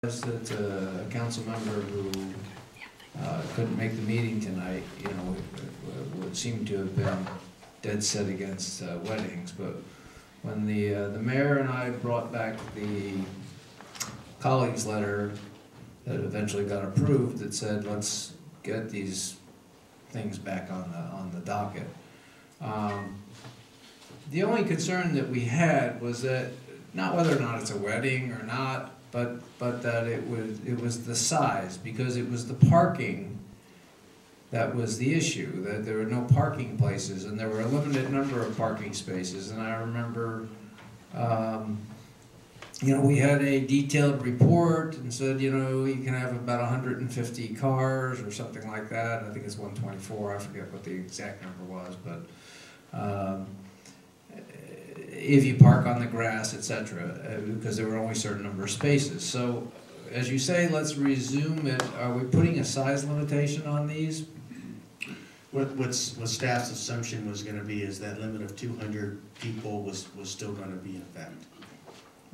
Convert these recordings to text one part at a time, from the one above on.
That a council member who couldn't make the meeting tonight, would seem to have been dead set against weddings. But when the mayor and I brought back the colleagues letter that eventually got approved, that said let's get these things back on the docket. The only concern that we had was that not whether or not it's a wedding or not, but that it was the size, because it was the parking that was the issue, that there were no parking places and there were a limited number of parking spaces. And I remember, we had a detailed report and said, you can have about 150 cars or something like that. I think it's 124, I forget what the exact number was, but if you park on the grass, etc., because there were only a certain number of spaces. So, as you say, let's resume it. Are we putting a size limitation on these? What staff's assumption was going to be is that limit of 200 people was still going to be in effect.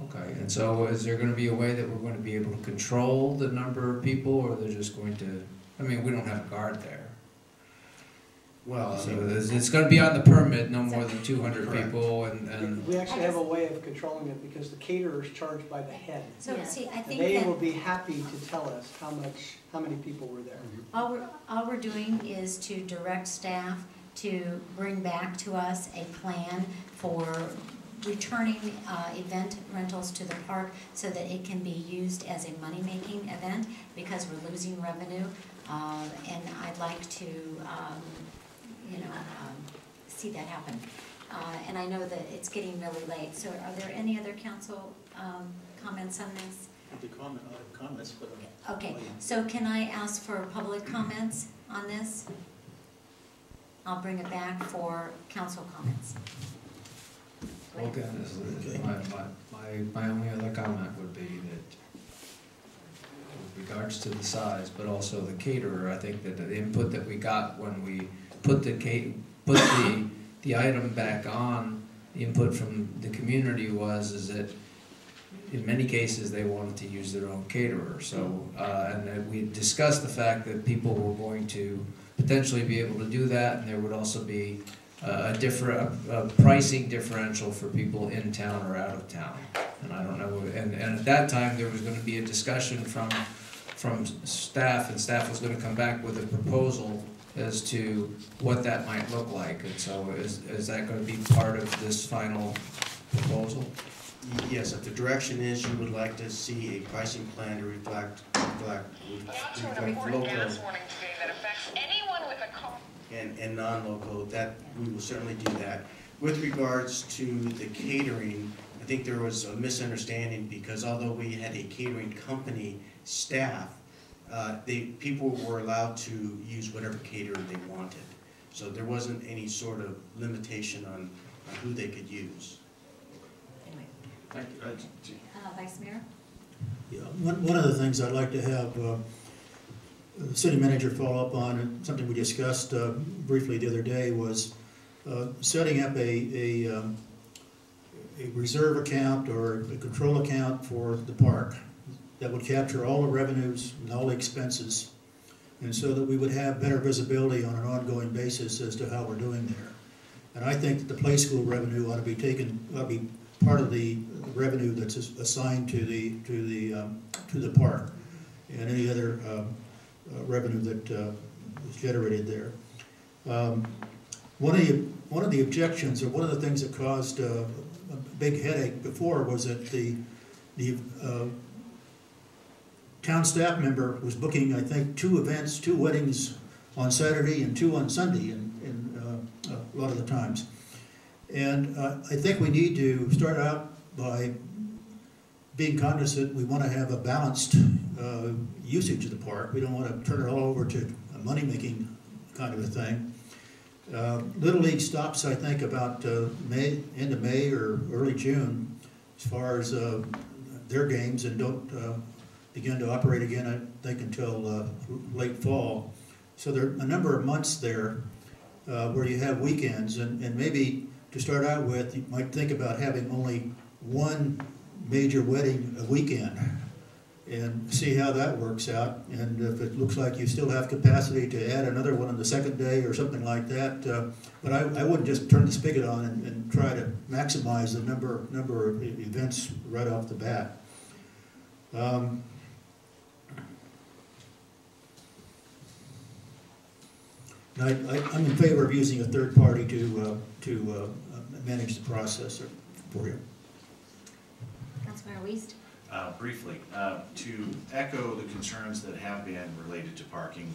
Okay, and so is there going to be a way that we're going to be able to control the number of people, or they're just going to, we don't have a guard there. Well, so it's going to be on the permit, no more than 200 correct. People, and we actually have a way of controlling it because the caterer is charged by the head. So see, I think they that will be happy to tell us how many people were there. all we're doing is to direct staff to bring back to us a plan for returning event rentals to the park so that it can be used as a money-making event, because we're losing revenue, and I'd like to see that happen. And I know that it's getting really late, so are there any other council comments on this? Comments, but okay, so can I ask for public comments on this? I'll bring it back for council comments. okay, my only other comment would be that with regards to the size, but also the caterer, I think that the input that we got when we put the item back on, the input from the community is that in many cases they wanted to use their own caterer. So and that we discussed the fact that people were going to potentially be able to do that, and there would also be a pricing differential for people in town or out of town. And I don't know, and at that time there was going to be a discussion from staff, and staff was going to come back with a proposal as to what that might look like. And so is that going to be part of this final proposal? yes, if the direction is you would like to see a pricing plan to reflect local and non-local, that we will certainly do that. With regards to the catering, I think there was a misunderstanding, because although we had a catering company staff, people were allowed to use whatever caterer they wanted. So there wasn't any sort of limitation on who they could use. Anyway. Thank you. Vice Mayor? Yeah, one of the things I'd like to have the city manager follow up on, and something we discussed briefly the other day, was setting up a reserve account or a control account for the park that would capture all the revenues and all the expenses, and so that we would have better visibility on an ongoing basis as to how we're doing there. And I think that the play school revenue ought to be part of the revenue that's assigned to the park, and any other revenue that is generated there. One of the objections, or one of the things that caused a big headache before, was that the town staff member was booking, I think, 2 events, 2 weddings on Saturday and 2 on Sunday, in a lot of the times. And I think we need to start out by being cognizant we want to have a balanced usage of the park. We don't want to turn it all over to a money-making kind of a thing. Little League stops, I think, about end of May or early June as far as their games, and don't begin to operate again, I think, until late fall. So there are a number of months there where you have weekends, and maybe to start out with, you might think about having only one major wedding a weekend, and see how that works out. And if it looks like you still have capacity to add another one on the second day or something like that, but I wouldn't just turn the spigot on and try to maximize the number of events right off the bat. I'm in favor of using a third party to manage the process for you. Councilmember Wiest? Briefly, to echo the concerns that have been related to parking,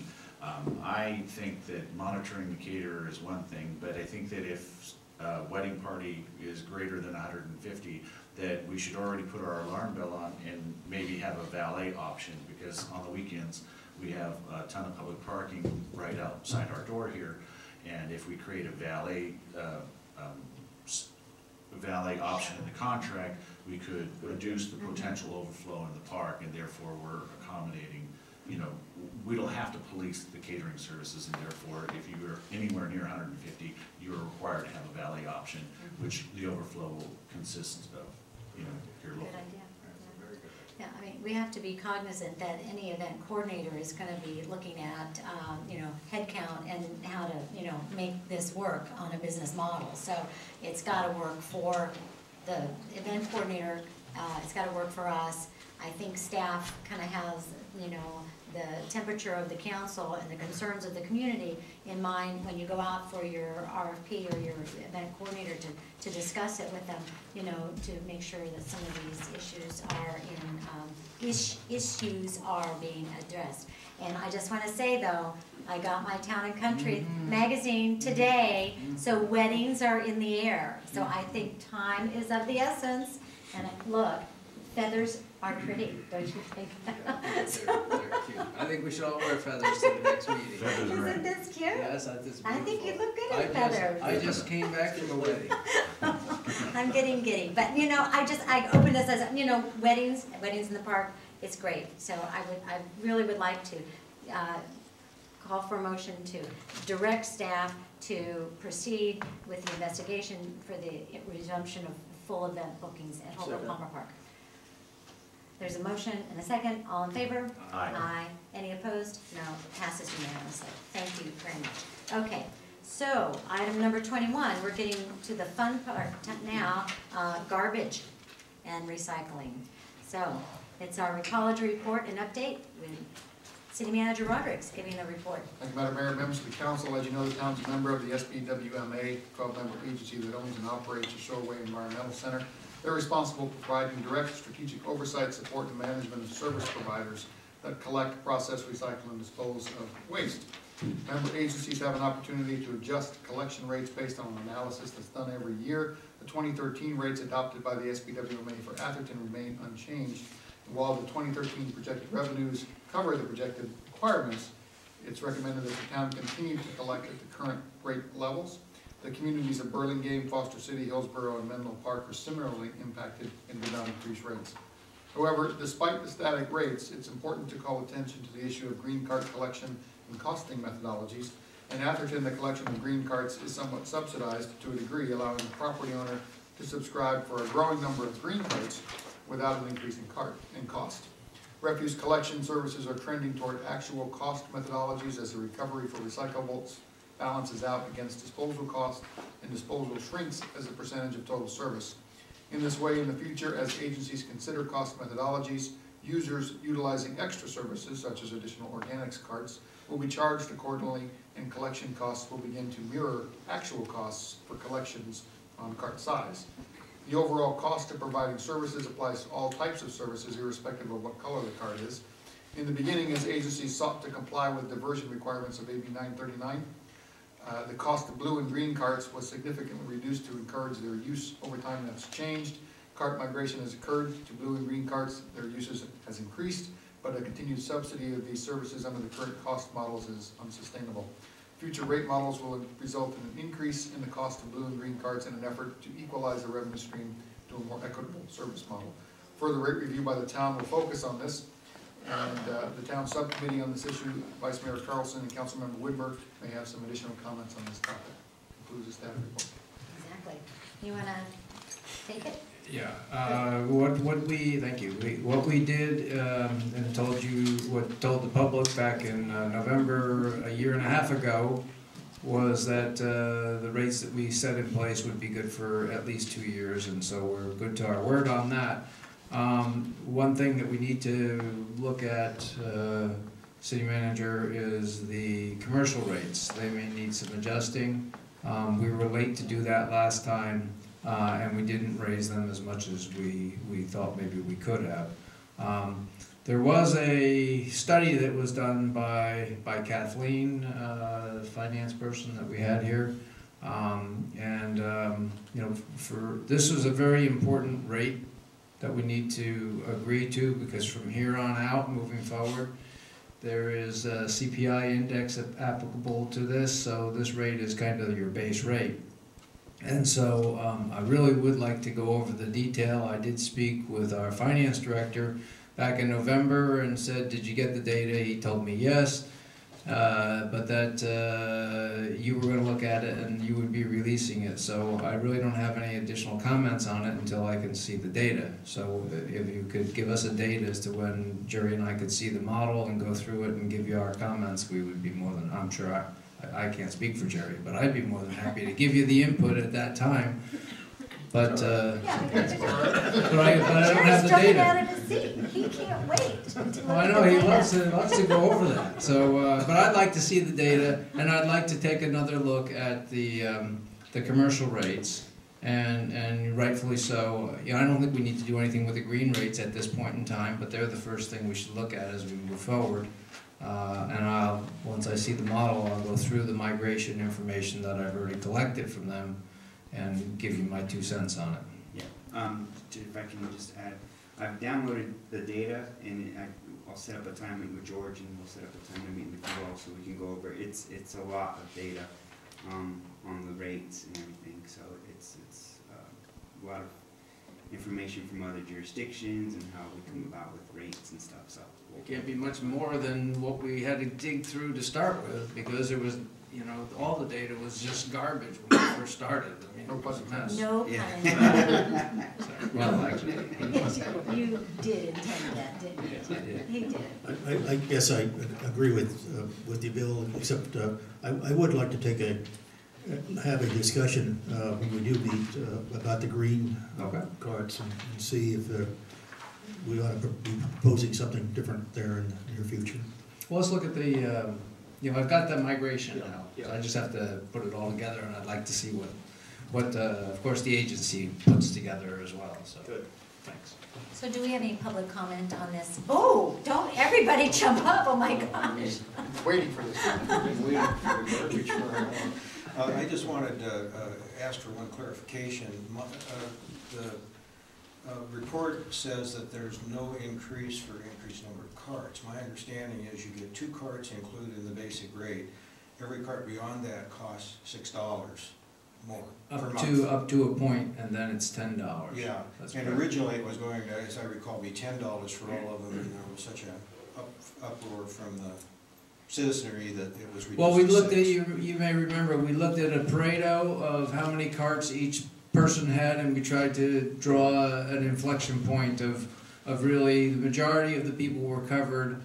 I think that monitoring the caterer is one thing, but I think that if a wedding party is greater than 150, that we should already put our alarm bell on and maybe have a valet option, because on the weekends we have a ton of public parking right outside our door here, and if we create a valet option in the contract, we could reduce the potential overflow in the park, and therefore we're accommodating, we don't have to police the catering services, and therefore if you were anywhere near 150, you are required to have a valet option, which the overflow will consist of, your local. Good idea. Yeah, I mean, we have to be cognizant that any event coordinator is going to be looking at, head count and how to, make this work on a business model. So it's got to work for the event coordinator, it's got to work for us. I think staff kind of has, the temperature of the council and the concerns of the community in mind when you go out for your RFP or your event coordinator to discuss it with them, to make sure that some of these issues are issues are being addressed. And I just want to say though, I got my Town and Country magazine today, so weddings are in the air. So I think time is of the essence. And look, feathers are pretty, don't you think? They're cute. I think we should all wear feathers to the next meeting. Isn't this cute? Yes, I think you look good in feathers. I just came back from a wedding. I'm getting giddy, but I opened this as, weddings in the park, it's great. So I really would like to call for a motion to direct staff to proceed with the investigation for the resumption of full event bookings at Holbrook Palmer Park. There's a motion and a second. All in favor? Aye. Aye. Any opposed? No. Passes unanimously. Thank you very much. Okay. So item number 21. We're getting to the fun part now. Garbage and recycling. So it's our ecology report and update with City Manager Rodriguez giving the report. Thank you, Madam Mayor, members of the council. As you know, the town's a member of the SBWMA, 12-member agency that owns and operates the Shoreway Environmental Center. They're responsible for providing direct strategic oversight, support, and management of service providers that collect, process, recycle, and dispose of waste. Member agencies have an opportunity to adjust collection rates based on an analysis that's done every year. The 2013 rates adopted by the SBWMA for Atherton remain unchanged. And while the 2013 projected revenues cover the projected requirements, it's recommended that the town continue to collect at the current rate levels. The communities of Burlingame, Foster City, Hillsborough, and Menlo Park are similarly impacted and did not increase rates. However, despite the static rates, it's important to call attention to the issue of green cart collection and costing methodologies. In Atherton, the collection of green carts is somewhat subsidized to a degree, allowing the property owner to subscribe for a growing number of green carts without an increase in cost. Refuse collection services are trending toward actual cost methodologies as the recovery for recyclables balances out against disposal cost, and disposal shrinks as a percentage of total service. In this way, in the future, as agencies consider cost methodologies, users utilizing extra services, such as additional organics carts, will be charged accordingly, and collection costs will begin to mirror actual costs for collections on cart size. The overall cost of providing services applies to all types of services, irrespective of what color the cart is. In the beginning, as agencies sought to comply with diversion requirements of AB 939, the cost of blue and green carts was significantly reduced to encourage their use. Over time, that's changed. Cart migration has occurred to blue and green carts. Their usage has increased, but a continued subsidy of these services under the current cost models is unsustainable. Future rate models will result in an increase in the cost of blue and green carts in an effort to equalize the revenue stream to a more equitable service model. Further rate review by the town will focus on this. And the town subcommittee on this issue, Vice Mayor Carlson and Councilmember Whitmer, may have some additional comments on this topic. Concludes the staff report. Exactly. You want to take it? Yeah, thank you. What we did, and told the public back in November, a year and a half ago, was that the rates that we set in place would be good for at least 2 years, and so we're good to our word on that. One thing that we need to look at, City Manager, is the commercial rates. They may need some adjusting. We were late to do that last time. And we didn't raise them as much as we thought maybe we could have. There was a study that was done by Kathleen, the finance person that we had here. You know, this was a very important rate that we need to agree to, because from here on out, moving forward, there is a CPI index applicable to this, so this rate is kind of your base rate. And so I really would like to go over the detail. I did speak with our finance director back in November and said, did you get the data? He told me yes, but that you were going to look at it and you would be releasing it. So I really don't have any additional comments on it until I can see the data. So if you could give us a date as to when Jerry and I could see the model and go through it and give you our comments, we would be more than, I'm sure I can't speak for Jerry, but I'd be more than happy to give you the input at that time. But I don't have the data. Out of his seat. He can't wait until Well, I know he loves to go over that. So, but I'd like to see the data, and I'd like to take another look at the commercial rates, and rightfully so. You know, I don't think we need to do anything with the green rates at this point in time, but they're the first thing we should look at as we move forward. And once I see the model, I'll go through the migration information that I've already collected from them and give you my 2 cents on it. Yeah, if I can just add, I've downloaded the data, and I'll set up a time with George, and we'll set up a time to meet with you all so we can go over it. It's a lot of data on the rates and everything, so it's a lot of information from other jurisdictions and how we come about with rates and stuff. So It can't be much more than what we had to dig through to start with, because it was, you know, all the data was just garbage when we first started. I mean, it was a mess. No pun Yeah. intended. Well, actually, You did intend that, didn't you? I did. He did. I guess I agree with you, Bill, except I would like to have a discussion when we do meet about the green cards and see if we ought to be proposing something different there in the near future. Well, let's look at the, you know, I've got that migration now, so I just have to put it all together, and I'd like to see what of course, the agency puts together as well, so. Good. Thanks. So do we have any public comment on this? Oh, don't everybody jump up, oh my gosh. Waiting for this. Been waiting for the garbage for a while. I just wanted to ask for one clarification. The report says that there's no increase for increased number of carts. My understanding is you get 2 carts included in the basic rate. Every cart beyond that costs $6 more per month. Up to a point, and then it's $10. Yeah, That's and correct. originally it was going to, as I recall, be $10 for all of them, and there was such a uproar from the citizenry that it was reduced Well, we to looked at, 6. you may remember, we looked at a Pareto of how many carts each person had, and we tried to draw an inflection point of really the majority of the people were covered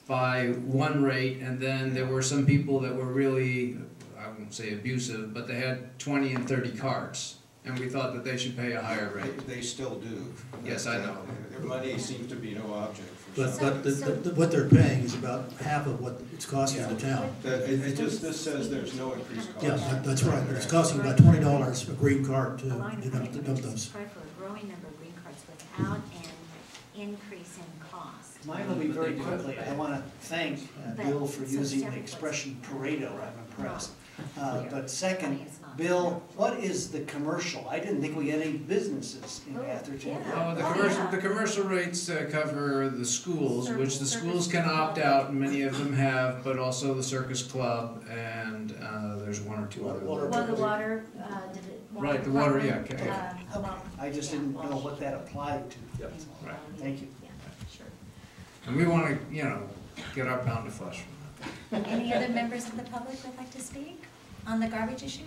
by one rate, and then there were some people that were really, I wouldn't say abusive, but they had 20 and 30 carts, and we thought that they should pay a higher rate. They still do. Yes, I know. Their money seems to be no object for But some. what they're paying is about half of what it's costing the town. This says there's no increased cost. Yeah, that's right. It's costing about $20 a green cart to A line of dump funding those. is required for a growing number of green cards without an increase in cost. Mine will be very quickly. I want to thank Bill for using the expression Pareto. I'm impressed. But second, Bill, what is the commercial? I didn't think we had any businesses in Atherton. The commercial rates cover the schools, which the schools can opt out, and many of them have, but also the Circus Club, and there's 1 or 2 other. Well, the water, Right, the water, yeah, okay. Okay, I just didn't know what that applied to. Yep, right. Thank you. Yeah, sure. And we want to, you know, get our pound of flesh from that. Any other members of the public would like to speak on the garbage issue?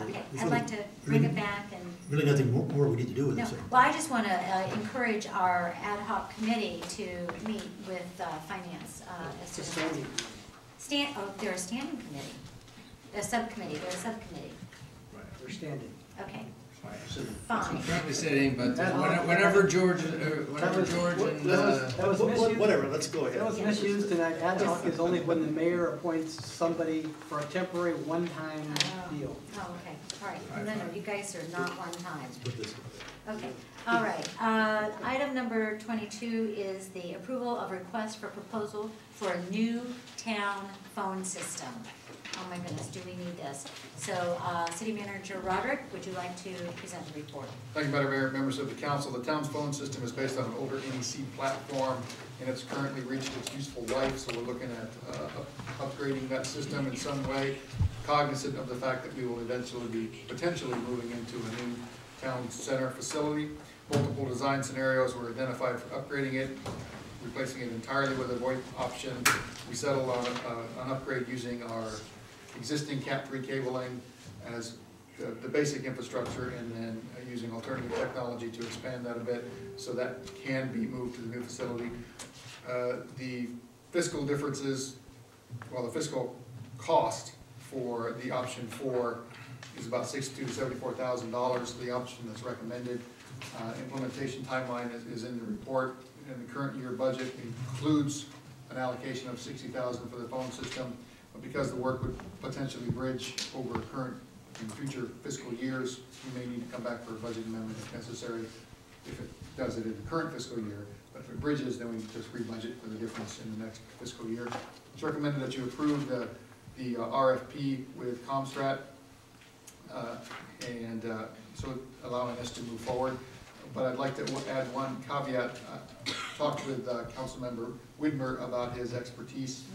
Okay, There's I'd like to bring it back and, Really nothing more we need to do with no, this. well, I just want to encourage our ad hoc committee to meet with finance as soon as possible. Oh, they're a standing committee, a subcommittee, they're a subcommittee. They're standing. Okay, So, fine. currently sitting, but whenever George and, That was misused. Whatever, let's go ahead. That was misused, and ad hoc is only when the mayor appoints somebody for a temporary one-time deal. Oh, okay, all right, no, you guys are not one time. Put this. Okay, all right. Item number 22 is the approval of request for proposal for a new town phone system. Oh my goodness, do we need this? So, City Manager Roderick, would you like to present the report? Thank you, Madam Mayor, members of the council. The town's phone system is based on an older NEC platform, and it's currently reached its useful life, so we're looking at upgrading that system in some way, cognizant of the fact that we will eventually be potentially moving into a new town center facility. Multiple design scenarios were identified for upgrading it, replacing it entirely with a VoIP option. We settled on an upgrade using our existing Cat3 cabling as the basic infrastructure, and then using alternative technology to expand that a bit, so that can be moved to the new facility. The fiscal differences, well, the fiscal cost for the option 4 is about $62,000 to $74,000, the option that's recommended. Implementation timeline is in the report, and the current year budget includes an allocation of $60,000 for the phone system. But because the work would potentially bridge over current and future fiscal years, we may need to come back for a budget amendment if necessary, if it does it in the current fiscal year. But if it bridges, then we just re-budget for the difference in the next fiscal year. It's recommended that you approve the RFP with Comstrat, so allowing us to move forward. But I'd like to add one caveat. Talked with Councilmember Widmer about his expertise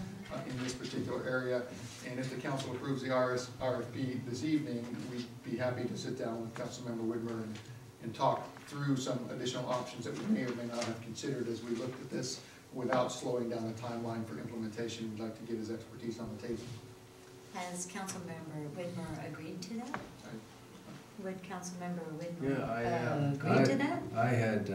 in this particular area, and if the council approves the RFP this evening, we'd be happy to sit down with Councilmember Widmer and talk through some additional options that we may or may not have considered as we looked at this, without slowing down the timeline for implementation. We'd like to get his expertise on the table. Has Councilmember Widmer agreed to that? Would Councilmember Widmer yeah, agree to that? I had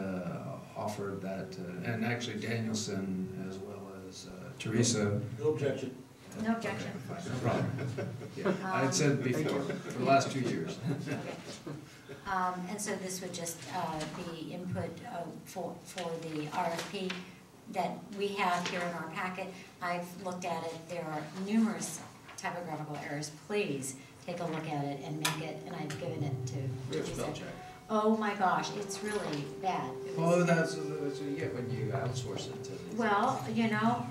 offered that, and actually Danielson as well as Teresa. No objection. No objection. Okay, fine, no problem. Yeah, I had said before, for the last 2 years. Okay. And so this would just be input for the RFP that we have here in our packet. I've looked at it. There are numerous typographical errors. Please take a look at it and make it, and I've given it to Spell check. Oh my gosh, it's really bad. Well, that's what you get when you outsource it to these. Well, you know,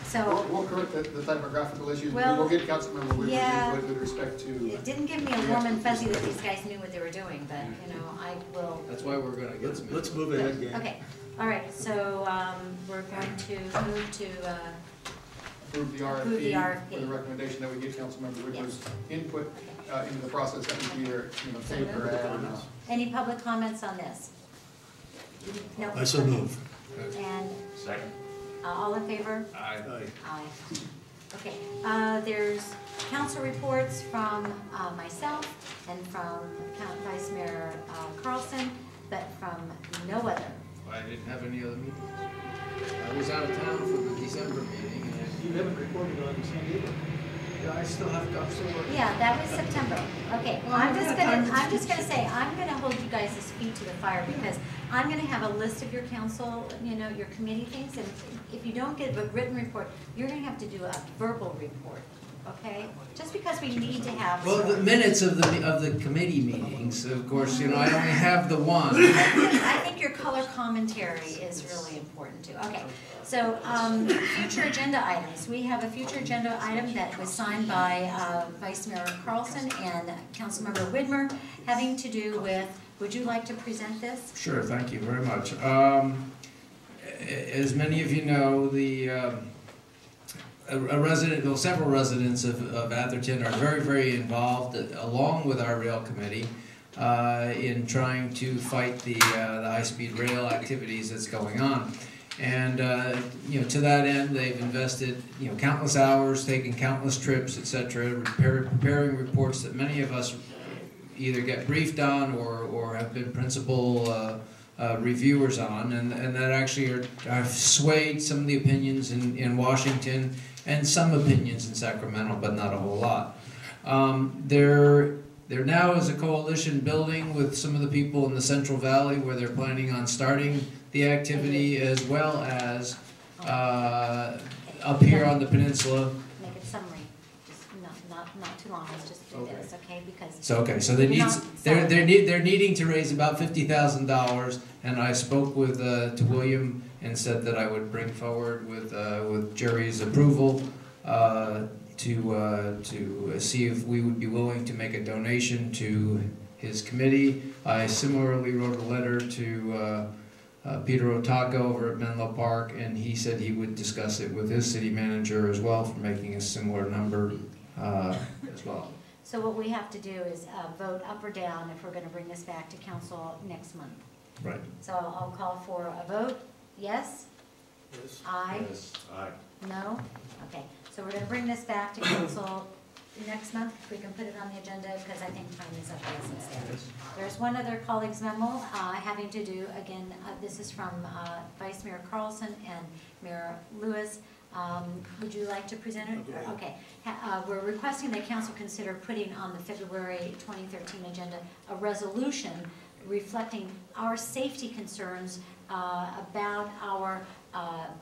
so. We'll correct the typographical issues. Well, we'll get Councilmember Widmer's yeah. input with respect to. It didn't give me a warm and fuzzy that these guys knew what they were doing, but, you know, I will. That's why we're gonna get some. Let's move ahead, gang. Okay, all right, so we're going to move to, Approve the Approve the RFP RFP. with the recommendation that we get Councilmember Widmer's Yes. input into the process. That would be either, paper and. any public comments on this? No? I so move. And Second. all in favor? Aye. Aye. Okay, there's council reports from myself and from Vice Mayor Carlson, but from no other. I didn't have any other meetings. I was out of town for the December meeting, and You haven't reported on San Diego. I still have, I'm still working. Yeah, that was September. Okay, I'm just gonna say, I'm gonna hold you guys' feet to the fire, because I'm gonna have a list of your council, your committee things, and if you don't get a written report, you're gonna have to do a verbal report, okay? Just because we need to have. Well, the minutes of the committee meetings, of course, I only have the one. I think your color commentary is really important too. Okay, so future agenda items. We have a future agenda item that was signed by Vice Mayor Carlson and Councilmember Widmer, having to do with, would you like to present this? Sure, thank you very much. As many of you know, several residents of Atherton are very, very involved, along with our rail committee, in trying to fight the high-speed rail activities that's going on. And to that end, they've invested countless hours, taking countless trips, etc., preparing reports that many of us either get briefed on or have been principal reviewers on, and that actually have swayed some of the opinions in Washington and some opinions in Sacramento, but not a whole lot. There now is a coalition building with some of the people in the Central Valley where they're planning on starting the activity, as well as up here on the peninsula. Make it summary, just not too long, let's just do this, okay, because. So, okay, so they're needing to raise about $50,000, and I spoke with to William and said that I would bring forward with Jerry's approval to see if we would be willing to make a donation to his committee. I similarly wrote a letter to Peter Otaka over at Menlo Park, and he said he would discuss it with his city manager as well for making a similar number as well. So what we have to do is vote up or down if we're going to bring this back to council next month. Right. So I'll call for a vote. Yes? Yes. Aye? Yes, aye. No? Okay. So we're going to bring this back to council next month, if we can put it on the agenda, because I think time is of the essence there. There's one other colleague's memo having to do, again, this is from Vice Mayor Carlson and Mayor Lewis. Would you like to present it? Okay. We're requesting that council consider putting on the February 2013 agenda a resolution reflecting our safety concerns about our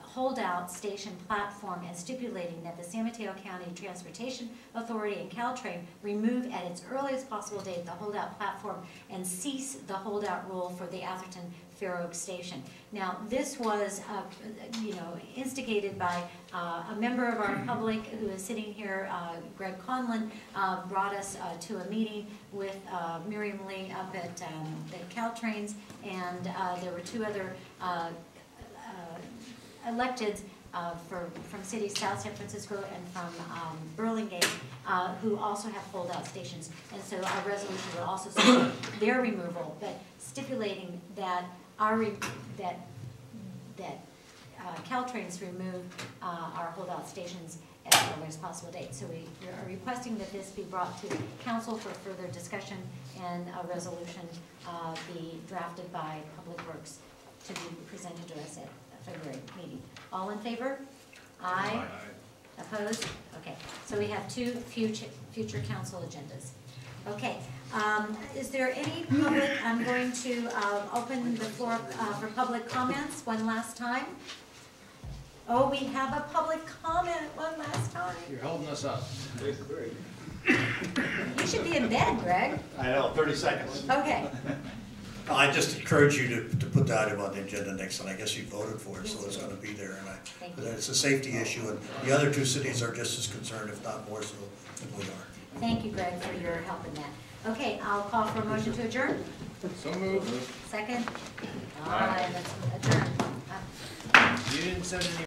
holdout station platform, and stipulating that the San Mateo County Transportation Authority and Caltrain remove at its earliest possible date the holdout platform and cease the holdout rule for the Atherton Fair Oak Station. Now, this was, instigated by a member of our public who is sitting here, Greg Conlon, brought us to a meeting with Miriam Lee up at Caltrains, and there were two other electeds from cities South San Francisco and from Burlingame, who also have holdout stations. And so our resolution would also support their removal, but stipulating that Caltrains remove our holdout stations at the earliest possible date. So we are requesting that this be brought to council for further discussion, and a resolution be drafted by Public Works to be presented to us at a February meeting. All in favor? Aye. Opposed? Okay. So we have two future council agendas. Okay. Is there any public? I'm going to open the floor for public comments one last time. Oh, we have a public comment one last time. You're holding us up. You should be in bed, Greg. I know, 30 seconds. Okay. I just encourage you to put the item on the agenda next time. I guess you voted for it, so it's going to be there. And it's a safety issue, and the other two cities are just as concerned, if not more so, than we are. Thank you, Greg, for your help in that. Okay, I'll call for a motion to adjourn. So moved. Second? All right, let's adjourn. You didn't send any